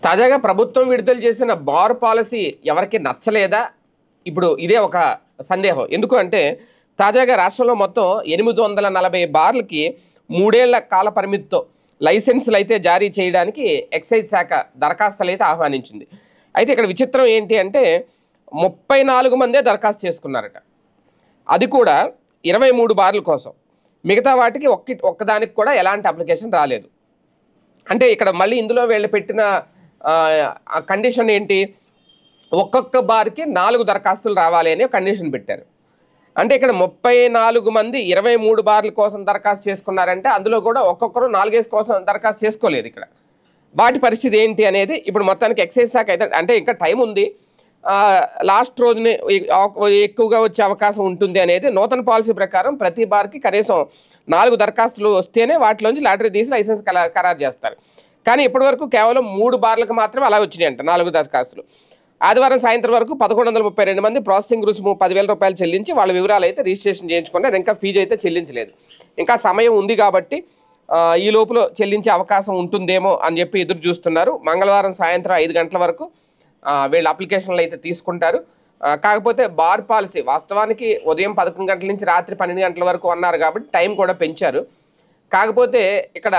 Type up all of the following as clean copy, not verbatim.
తాజాగా ప్రభుత్వం విడుదల చేసిన బార్ పాలసీ ఎవరికి నచ్చలేదా? ఇప్పుడు ఇదే ఒక సందేహం. ఎందుకు అంటే తాజాగా రాష్ట్రంలో మొత్తం 840 బార్లకి 3 ఏళ్ల కాల పరిమితితో లైసెన్సులు అయితే జారీ చేయడానికి ఎక్సైజ్ శాఖ దరఖాస్తులు అయితే ఆహ్వానించింది. అయితే ఇక్కడ విచిత్రం ఏంటి అంటే 34 మందే దరఖాస్తు చేసుకున్నారట. అది కూడా 23 బార్ల కోసం. మిగతా వాటికి ఒక్కదానికి కూడా ఎలాంటి అప్లికేషన్ రాలేదు. అంటే ఇక్కడ మళ్ళీ ఇందులో వీళ్ళు పెట్టిన కండిషన్ ఏంటి? ఒక్కొక్క బార్కి 4 దరఖాస్తులు రావాలి అనే కండిషన్ పెట్టారు. అంటే ఇక్కడ 34 మంది 23 బార్ల కోసం దరఖాస్తు చేసుకున్నారంటే అందులో కూడా ఒక్కొక్కరు 4 కోసం దరఖాస్తు చేసుకోలేదు. ఇక్కడ వాటి పరిస్థితి ఏంటి అనేది ఇప్పుడు మొత్తానికి ఎక్సైజ్ శాఖ అయితే అంటే ఇంకా టైం ఉంది, లాస్ట్ రోజుని ఎక్కువగా వచ్చే అవకాశం ఉంటుంది అనేది నూతన పాలసీ ప్రకారం ప్రతి బార్కి కనీసం 4 దరఖాస్తులు వస్తేనే వాటిలోంచి లాటరీ తీసి లైసెన్స్ ఖరారు చేస్తారు. కానీ ఇప్పటివరకు కేవలం 3 బార్లకు మాత్రమే అలా వచ్చినాయంట 4 దరఖాస్తులు. ఆదివారం సాయంత్రం వరకు 1132 మంది ప్రాసెసింగ్ రుసుము 10,000 రూపాయలు చెల్లించి వాళ్ళ వివరాలు అయితే రిజిస్ట్రేషన్ చేయించుకున్నారు. ఇంకా ఫీజు అయితే చెల్లించలేదు. ఇంకా సమయం ఉంది కాబట్టి ఈ లోపల చెల్లించే అవకాశం ఉంటుందేమో అని చెప్పి ఎదురు చూస్తున్నారు. మంగళవారం సాయంత్రం 5 గంటల వరకు వీళ్ళ అప్లికేషన్లు అయితే తీసుకుంటారు. కాకపోతే బార్ పాలసీ వాస్తవానికి ఉదయం 11 గంటల నుంచి రాత్రి 12 గంటల వరకు అన్నారు కాబట్టి టైం కూడా పెంచారు. కాకపోతే ఇక్కడ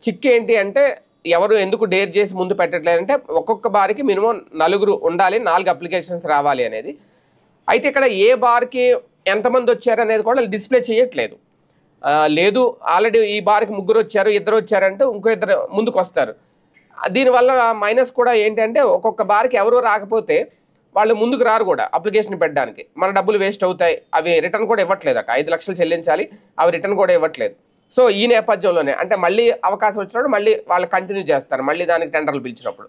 చిక్కు ఏంటి అంటే ఎవరు ఎందుకు డేర్ చేసి ముందు పెట్టట్లేదంటే ఒక్కొక్క బార్కి మినిమం 4 ఉండాలి, 4 అప్లికేషన్స్ రావాలి అనేది. అయితే ఇక్కడ ఏ బార్కి ఎంతమంది వచ్చారు అనేది కూడా డిస్ప్లే చేయట్లేదు. లేదు ఆల్రెడీ ఈ బార్కి 3 వచ్చారు, 2 వచ్చారంటే ఇంకో 2 ముందుకు వస్తారు. దీనివల్ల మైనస్ కూడా ఏంటంటే ఒక్కొక్క బార్కి ఎవరు రాకపోతే వాళ్ళు ముందుకు రారు కూడా అప్లికేషన్ పెట్టడానికి. మన డబ్బులు వేస్ట్ అవుతాయి, అవి రిటర్న్ కూడా ఇవ్వట్లేదు. 5 లక్షలు చెల్లించాలి, అవి రిటర్న్ కూడా ఇవ్వట్లేదు. సో ఈ నేపథ్యంలోనే అంటే మళ్ళీ అవకాశం వచ్చినప్పుడు మళ్ళీ వాళ్ళు కంటిన్యూ చేస్తారు, మళ్ళీ దానికి టెండర్లు పిలిచినప్పుడు.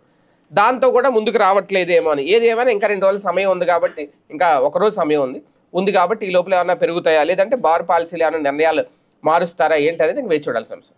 దాంతో కూడా ముందుకు రావట్లేదేమో అని. ఏది ఏమైనా ఇంకా 2 రోజులు సమయం ఉంది కాబట్టి, ఇంకా 1 రోజు సమయం ఉంది కాబట్టి ఈ లోపల ఏమైనా పెరుగుతాయా లేదంటే బార్ పాలసీలు ఏమైనా నిర్ణయాలు మారుస్తారా ఏంటి అనేది వేచి చూడాల్సిన అంశం.